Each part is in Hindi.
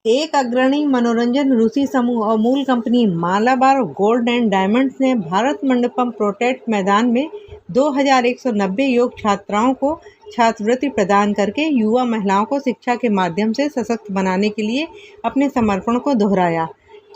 एक अग्रणी मनोरंजन रूसी समूह और मूल company Malabar gold and diamonds ने भारत मंडपम प्रोटेस्ट मैदान में 2190 योग छात्राओं को छात्रवृत्ति प्रदान करके युवा महिलाओं को शिक्षा के माध्यम से सशक्त बनाने के लिए अपने समर्पण को दोहराया।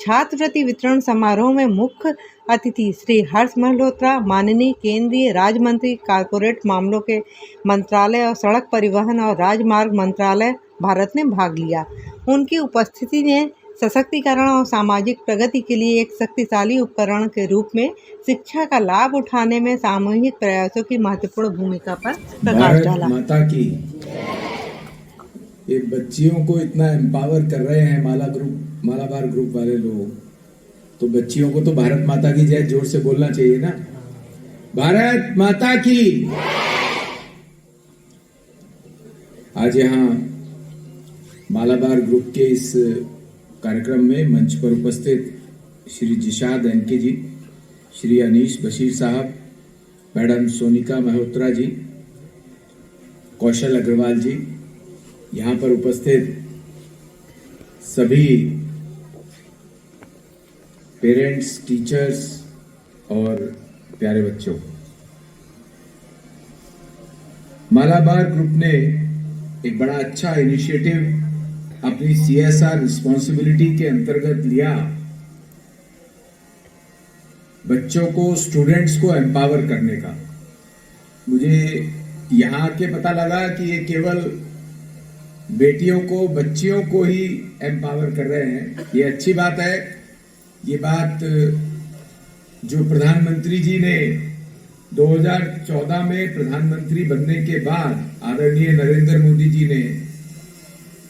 छात्रवृत्ति वितरण समारोह में मुख्य अतिथि श्री हर्ष मल्होत्रा, माननीय केंद्रीय राज्य मंत्री कॉरपोरेट मामलों के मंत्रालय और सड़क परिवहन और राजमार्ग मंत्रालय भारत ने भाग लिया। उनकी उपस्थिति ने सशक्तिकरण और सामाजिक प्रगति के लिए एक शक्तिशाली उपकरण के रूप में शिक्षा का लाभ उठाने में सामूहिक प्रयासों की महत्वपूर्ण भूमिका पर प्रकाश डाला। माता की ये बच्चियों को इतना एम्पावर कर रहे हैं मालाबार ग्रुप वाले लोग, तो बच्चियों को तो भारत माता की जय जोर से बोलना चाहिए ना। भारत माता की। आज यहाँ मालाबार ग्रुप के इस कार्यक्रम में मंच पर उपस्थित श्री जिशाद एनके जी, श्री अनीश बशीर साहब, मैडम सोनिका मल्होत्रा जी, कौशल अग्रवाल जी, यहाँ पर उपस्थित सभी पेरेंट्स, टीचर्स और प्यारे बच्चों, मालाबार ग्रुप ने एक बड़ा अच्छा इनिशिएटिव अपनी CSR रिस्पॉन्सिबिलिटी के अंतर्गत लिया। बच्चों को, स्टूडेंट्स को एम्पावर करने का। मुझे यहाँ आके पता लगा कि ये केवल बेटियों को, बच्चियों को ही एम्पावर कर रहे हैं। ये अच्छी बात है। ये बात जो प्रधानमंत्री जी ने 2014 में प्रधानमंत्री बनने के बाद आदरणीय नरेंद्र मोदी जी ने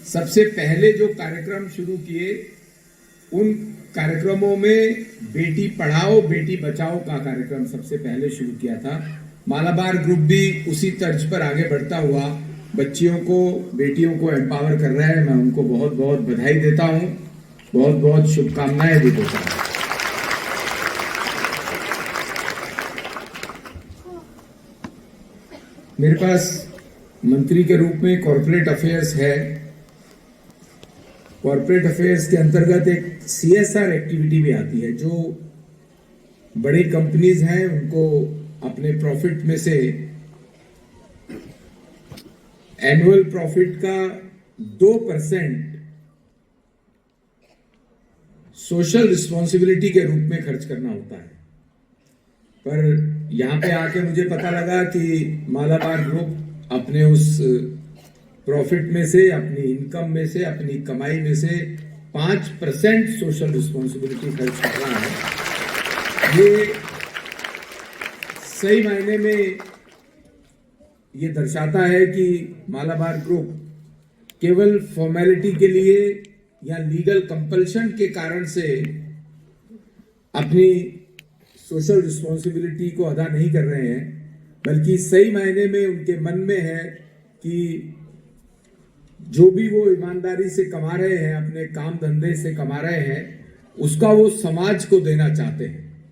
सबसे पहले जो कार्यक्रम शुरू किए, उन कार्यक्रमों में बेटी पढ़ाओ बेटी बचाओ का कार्यक्रम सबसे पहले शुरू किया था। मालाबार ग्रुप भी उसी तर्ज पर आगे बढ़ता हुआ बच्चियों को, बेटियों को एम्पावर कर रहा है। मैं उनको बहुत बहुत बधाई देता हूं, बहुत बहुत शुभकामनाएं भी देता हूं। मेरे पास मंत्री के रूप में कॉर्पोरेट अफेयर्स है। कॉर्पोरेट अफेयर्स के अंतर्गत एक CSR एक्टिविटी भी आती है। जो बड़ी कंपनीज हैं उनको अपने प्रॉफिट में से एनुअल प्रॉफिट का 2% सोशल रिस्पॉन्सिबिलिटी के रूप में खर्च करना होता है। पर यहां पे आके मुझे पता लगा कि मालाबार ग्रुप अपने उस प्रॉफिट में से, अपनी इनकम में से, अपनी कमाई में से 5% सोशल रिस्पॉन्सिबिलिटी खर्च कर रहा है। ये सही मायने में ये दर्शाता है कि मालाबार ग्रुप केवल फॉर्मेलिटी के लिए या लीगल कंपल्शन के कारण से अपनी सोशल रिस्पॉन्सिबिलिटी को अदा नहीं कर रहे हैं, बल्कि सही मायने में उनके मन में है कि जो भी वो ईमानदारी से कमा रहे हैं, अपने काम धंधे से कमा रहे हैं, उसका वो समाज को देना चाहते हैं।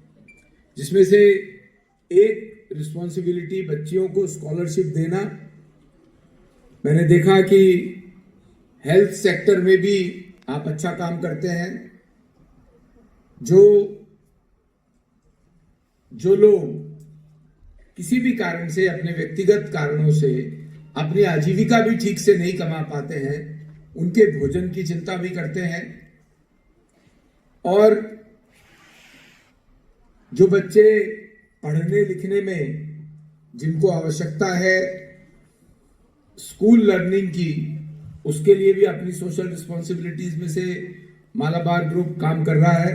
जिसमें से एक रिस्पॉन्सिबिलिटी बच्चियों को स्कॉलरशिप देना। मैंने देखा कि हेल्थ सेक्टर में भी आप अच्छा काम करते हैं। जो लोग किसी भी कारण से, अपने व्यक्तिगत कारणों से अपनी आजीविका भी ठीक से नहीं कमा पाते हैं, उनके भोजन की चिंता भी करते हैं। और जो बच्चे पढ़ने लिखने में जिनको आवश्यकता है स्कूल लर्निंग की, उसके लिए भी अपनी सोशल रिस्पॉन्सिबिलिटीज में से मालाबार ग्रुप काम कर रहा है।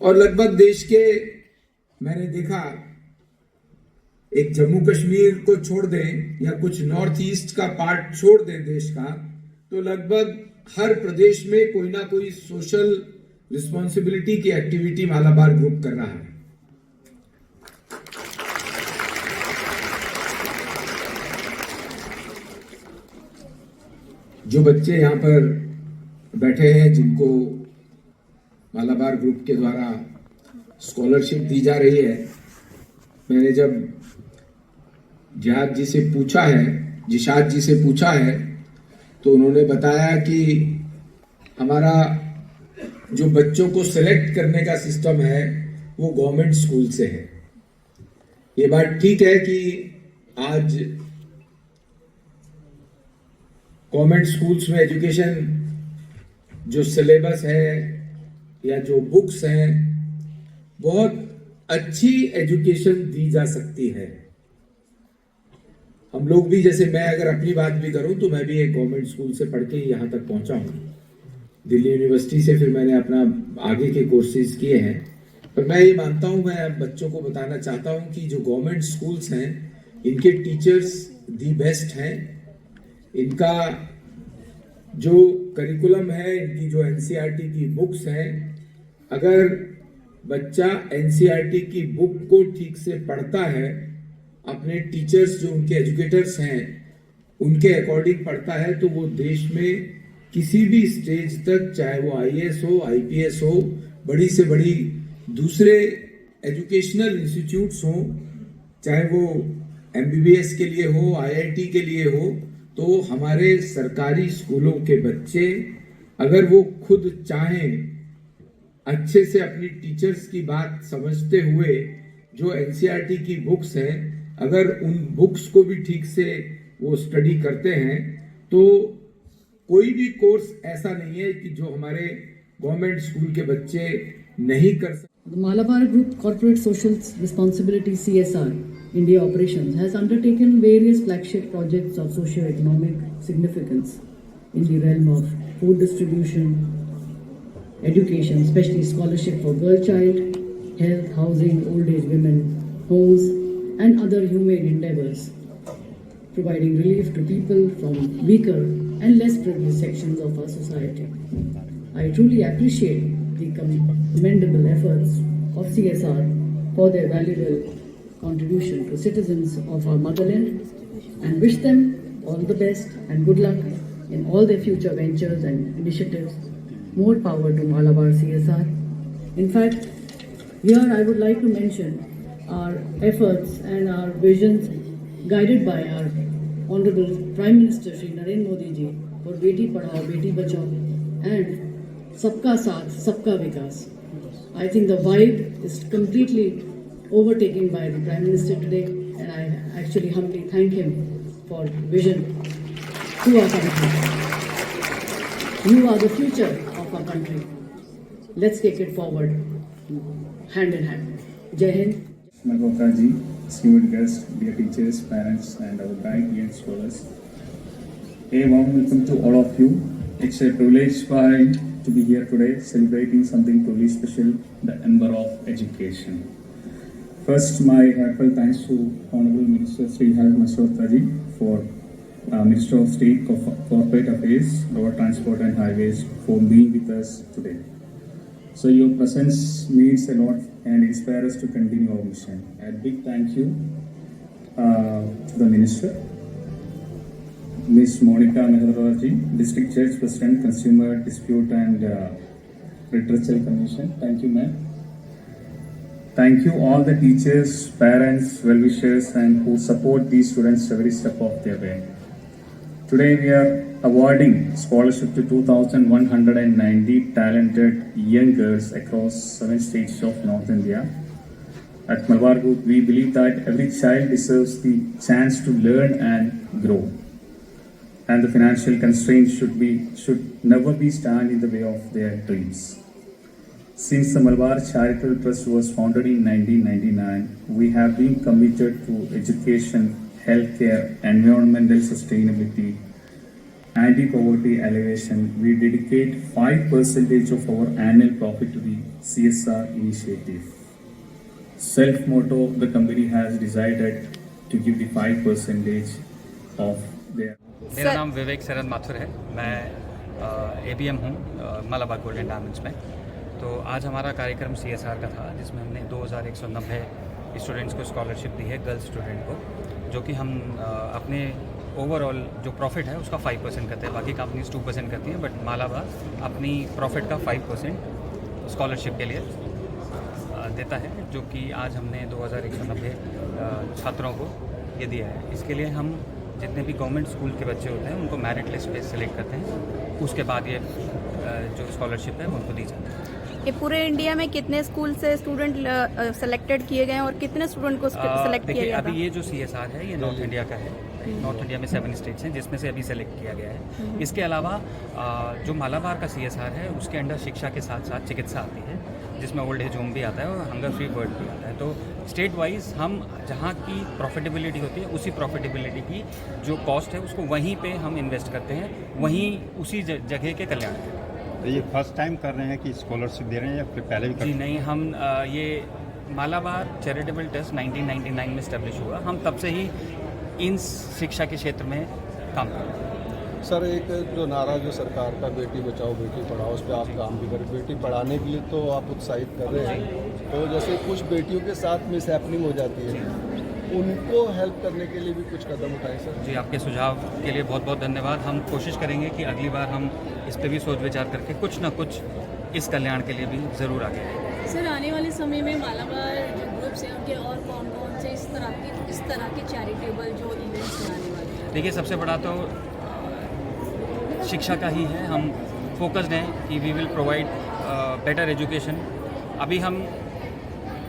और लगभग देश के, मैंने देखा, एक जम्मू कश्मीर को छोड़ दें या कुछ नॉर्थ ईस्ट का पार्ट छोड़ दें देश का, तो लगभग हर प्रदेश में कोई ना कोई सोशल रिस्पॉन्सिबिलिटी की एक्टिविटी मालाबार ग्रुप कर रहा है। जो बच्चे यहाँ पर बैठे हैं, जिनको मालाबार ग्रुप के द्वारा स्कॉलरशिप दी जा रही है, मैंने जब जिशाद जी से पूछा है तो उन्होंने बताया कि हमारा जो बच्चों को सिलेक्ट करने का सिस्टम है वो गवर्नमेंट स्कूल से है। ये बात ठीक है कि आज गवर्नमेंट स्कूल्स में एजुकेशन जो सिलेबस है या जो बुक्स हैं बहुत अच्छी एजुकेशन दी जा सकती है। हम लोग भी, जैसे मैं अगर अपनी बात भी करूं तो मैं भी एक गवर्नमेंट स्कूल से पढ़ के यहां तक पहुंचा हूं। दिल्ली यूनिवर्सिटी से फिर मैंने अपना आगे के कोर्सेज किए हैं। पर मैं ये मानता हूं, मैं बच्चों को बताना चाहता हूं कि जो गवर्नमेंट स्कूल्स हैं इनके टीचर्स दी बेस्ट हैं। इनका जो करिकुलम है, इनकी जो एनसीईआरटी की बुक्स हैं, अगर बच्चा एनसीईआरटी की बुक को ठीक से पढ़ता है, अपने टीचर्स जो उनके एजुकेटर्स हैं उनके अकॉर्डिंग पढ़ता है, तो वो देश में किसी भी स्टेज तक, चाहे वो आईएएस हो, आईपीएस हो, बड़ी से बड़ी दूसरे एजुकेशनल इंस्टीट्यूट्स हो, चाहे वो एमबीबीएस के लिए हो, आईआईटी के लिए हो, तो हमारे सरकारी स्कूलों के बच्चे अगर वो खुद चाहें, अच्छे से अपनी टीचर्स की बात समझते हुए जो एनसीईआरटी की बुक्स हैं, अगर उन बुक्स को भी ठीक से वो स्टडी करते हैं, तो कोई भी कोर्स ऐसा नहीं है कि जो हमारे गवर्नमेंट स्कूल के बच्चे नहीं कर सकते। The Malabar Group Corporate Social Responsibility (CSR) India Operations has undertaken various flagship projects of socio-economic significance in the realm of food distribution, education, especially scholarship for girl child, health, housing, old age women, homes, and other humane endeavors, providing relief to people from weaker and less privileged sections of our society. I truly appreciate the commendable efforts of CSR for their valuable contribution to citizens of our motherland and wish them all the best and good luck in all their future ventures and initiatives. More power to Malabar CSR. In fact, here I would like to mention our efforts and our visions guided by our Honorable Prime Minister Shri Narendra Modi ji for Beti Padhao, Beti Bachao and Sabka Saath, Sabka Vikas. I think the vibe is completely overtaken by the Prime Minister today, and I actually humbly thank him for vision to our country. You are the future of our country. Let's take it forward, hand in hand. Jai Hind. Malhotra ji, esteemed guests, dear teachers, parents, and our bright young scholars. A warm welcome to all of you. It's a privilege to be here today celebrating something truly special, the Ember of Education. First, my heartfelt thanks to Honorable Minister Sri Malhotra ji for Minister of State Corporate Affairs, Road Transport and Highways for being with us today. So your presence means a lot and inspires us to continue our mission. A big thank you to the Minister, Ms. Monica Mehrwar ji, District Church President, Consumer Dispute and Redressal Commission. Thank you, ma'am. Thank you all the teachers, parents, well-wishers and who support these students every step of their way. Today we are awarding scholarship to 2,190 talented young girls across 7 states of North India. At Malabar Group, we believe that every child deserves the chance to learn and grow. And the financial constraints should never be stand in the way of their dreams. Since the Malabar Charitable Trust was founded in 1999, we have been committed to education, healthcare, environmental sustainability, anti-poverty elevation. We dedicate 5% of our annual profit to the CSR initiative. Self-motto, the company has decided to give the 5% of their. मेरा नाम विवेक सरन माथुर है। मैं ABM हूँ मालाबार गोल्ड एंड डायमंड्स में। तो आज हमारा कार्यक्रम CSR का था, जिसमें हमने 2190 स्टूडेंट्स को स्कॉलरशिप दी है, गर्ल्स स्टूडेंट को, जो कि हम अपने ओवरऑल जो प्रॉफिट है उसका 5% करते हैं। बाकी कंपनीज 2% करती हैं, बट मालाबार अपनी प्रॉफिट का 5% स्कॉलरशिप के लिए देता है, जो कि आज हमने 2190 छात्रों को ये दिया है। इसके लिए हम जितने भी गवर्नमेंट स्कूल के बच्चे होते हैं उनको मेरिट लिस्ट पे सेलेक्ट करते हैं, उसके बाद ये जो स्कॉलरशिप है वो उनको दी जाती है। ये पूरे इंडिया में कितने स्कूल से स्टूडेंट सेलेक्टेड किए गए हैं और कितने स्टूडेंट को सेलेक्ट किया देखिए गया था? अभी ये जो CSR है ये नॉर्थ इंडिया का है। नॉर्थ इंडिया में 7 स्टेट्स हैं जिसमें से अभी सेलेक्ट किया गया है। इसके अलावा जो मालाबार का CSR है उसके अंडर शिक्षा के साथ साथ चिकित्सा आती है, जिसमें ओल्ड एज होम भी आता है और हंगर फ्री वर्ल्ड भी आता है। तो स्टेट वाइज हम जहाँ की प्रॉफिटेबिलिटी होती है उसी प्रॉफिटेबिलिटी की जो कॉस्ट है उसको वहीं पे हम इन्वेस्ट करते हैं, वहीं उसी जगह के कल्याण में। तो ये फर्स्ट टाइम कर रहे हैं कि स्कॉलरशिप दे रहे हैं या फिर पहले भी कर जी नहीं, हम ये मालाबार चैरिटेबल ट्रस्ट 1999 में इस्टेब्लिश हुआ। हम तब से ही इन शिक्षा के क्षेत्र में काम कर रहे हैं। सर, एक जो नारा जो सरकार का बेटी बचाओ बेटी पढ़ाओ, उस पर आप काम भी करें। बेटी पढ़ाने के लिए तो आप उत्साहित कर रहे हैं, तो जैसे कुछ बेटियों के साथ मिस हैपनिंग हो जाती है, उनको हेल्प करने के लिए भी कुछ कदम उठाएं सर। जी, आपके सुझाव के लिए बहुत बहुत धन्यवाद। हम कोशिश करेंगे कि अगली बार हम इस पर भी सोच विचार करके कुछ ना कुछ इस कल्याण के लिए भी ज़रूर आगे आएं। सर, आने वाले समय में मालाबार जो ग्रुप्स हैं उनके और कौन कौन से इस तरह के चैरिटेबल जो इवेंट्स बनाने वाले हैं? देखिए, सबसे बड़ा तो शिक्षा का ही है। हम फोकस्ड हैं कि we will provide better education. अभी हम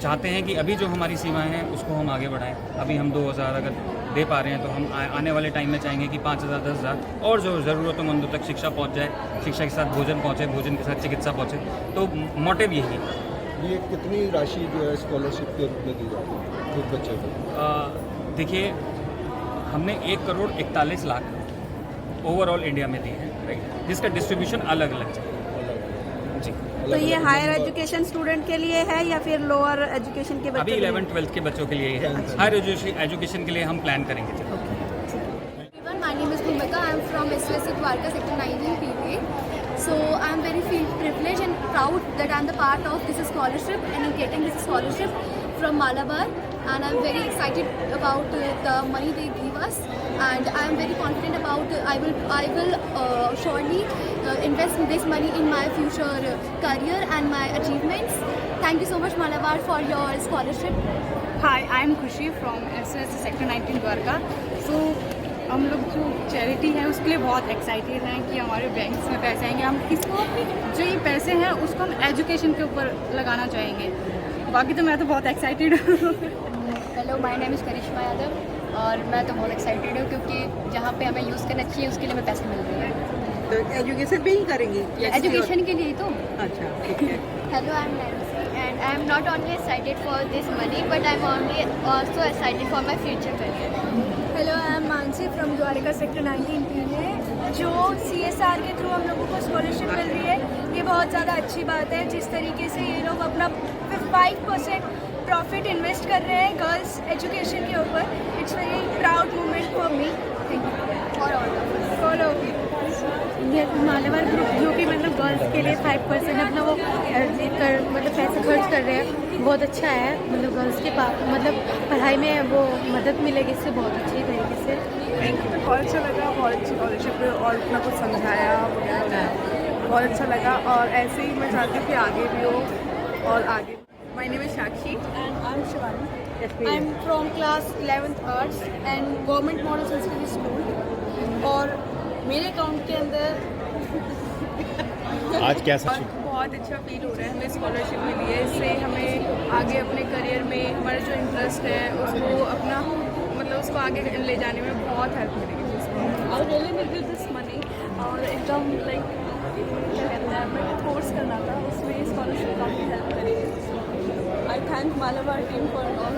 चाहते हैं कि अभी जो हमारी सीमाएं हैं उसको हम आगे बढ़ाएं। अभी हम 2000 अगर दे पा रहे हैं तो हम आने वाले टाइम में चाहेंगे कि 5000 10,000 और जो ज़रूरतमंदों तक शिक्षा पहुंच जाए, शिक्षा के साथ भोजन पहुंचे, भोजन के साथ चिकित्सा पहुंचे। तो मोटिव यही है। ये कितनी राशि जो है स्कॉलरशिप के रूप में दी जाती है खुद बच्चे को? देखिए, हमने 1,41,00,000 ओवरऑल इंडिया में दी है, राइट, जिसका डिस्ट्रीब्यूशन अलग अलग चाहिए। जी, तो ये हायर एजुकेशन स्टूडेंट के लिए है या फिर लोअर एजुकेशन के अभी बच्चों के लिए? 11th-12th के बच्चों के लिए ही है। हायर एजुकेशन के लिए हम प्लान करेंगे। Everyone, my name is Bhumika. I am from SUSC Dwarka, Sector 19 PA. So I am very privileged and proud that I am the part of this scholarship and getting this scholarship from Malabar. And I am very excited about the money they give us. And I am very confident about I will surely invest this money in my future career and my achievements. Thank you so much, Malabar, for your scholarship. Hi, I am Khushi from SUSC Sector 19 Dwarka. So हम लोग जो चैरिटी है उसके लिए बहुत एक्साइटेड हैं कि हमारे बैंक्स में पैसे आएंगे। हम इसको जो ये पैसे हैं उसको हम एजुकेशन के ऊपर लगाना चाहेंगे। बाकी तो मैं तो बहुत एक्साइटेड हूँ। हेलो, माय नेम इज़ करिश्मा यादव और मैं तो बहुत एक्साइटेड हूँ क्योंकि जहाँ पे हमें यूज़ करना चाहिए उसके लिए हमें पैसे मिल रहे हैं। तो एजुकेशन पे ही करेंगी? एजुकेशन के लिए ही तो। अच्छा, ठीक है। Hello, I am Nancy and I am not only excited for this money but I am also excited for my future career. Hello, I am Mansi from Dwarka sector 19 PA। जो CSR के थ्रू हम लोगों को स्कॉलरशिप मिल रही है, ये बहुत ज़्यादा अच्छी बात है। जिस तरीके से ये लोग अपना 5% प्रॉफिट इन्वेस्ट कर रहे हैं गर्ल्स एजुकेशन के ऊपर, it's very proud moment for me. Thank you और फॉलो ये मालाबार ग्रुप जो कि मतलब गर्ल्स के लिए 5% अपना वो मतलब पैसे खर्च कर रहे हैं, बहुत अच्छा है। मतलब गर्ल्स के मतलब पढ़ाई में वो मदद मिलेगी इससे बहुत अच्छी तरीके से। बहुत अच्छा लगा, बहुत अच्छी स्कॉलरशिप और इतना कुछ समझाया वगैरह, बहुत अच्छा लगा। और ऐसे ही मैं चाहती हूँ कि आगे भी हो और आगे। My name is Sakshi And I'm Shivani. I'm from class 11th Arts and Government Model Sanskrit School। और मेरे अकाउंट के अंदर आज कैसा बहुत अच्छा फील हो रहा है। हमें स्कॉलरशिप मिली है, इससे हमें आगे अपने करियर में हमारा जो इंटरेस्ट है उसको अपना मतलब उसको आगे ले जाने में बहुत हेल्प मिलेगी। और रियली नीडेड दिस मनी और एकदम लाइक क्या कहते हैं, मैं कोर्स करना था उसमें स्कॉलरशिप काफ़ी हेल्प करेगी। आई thank Malabar team for all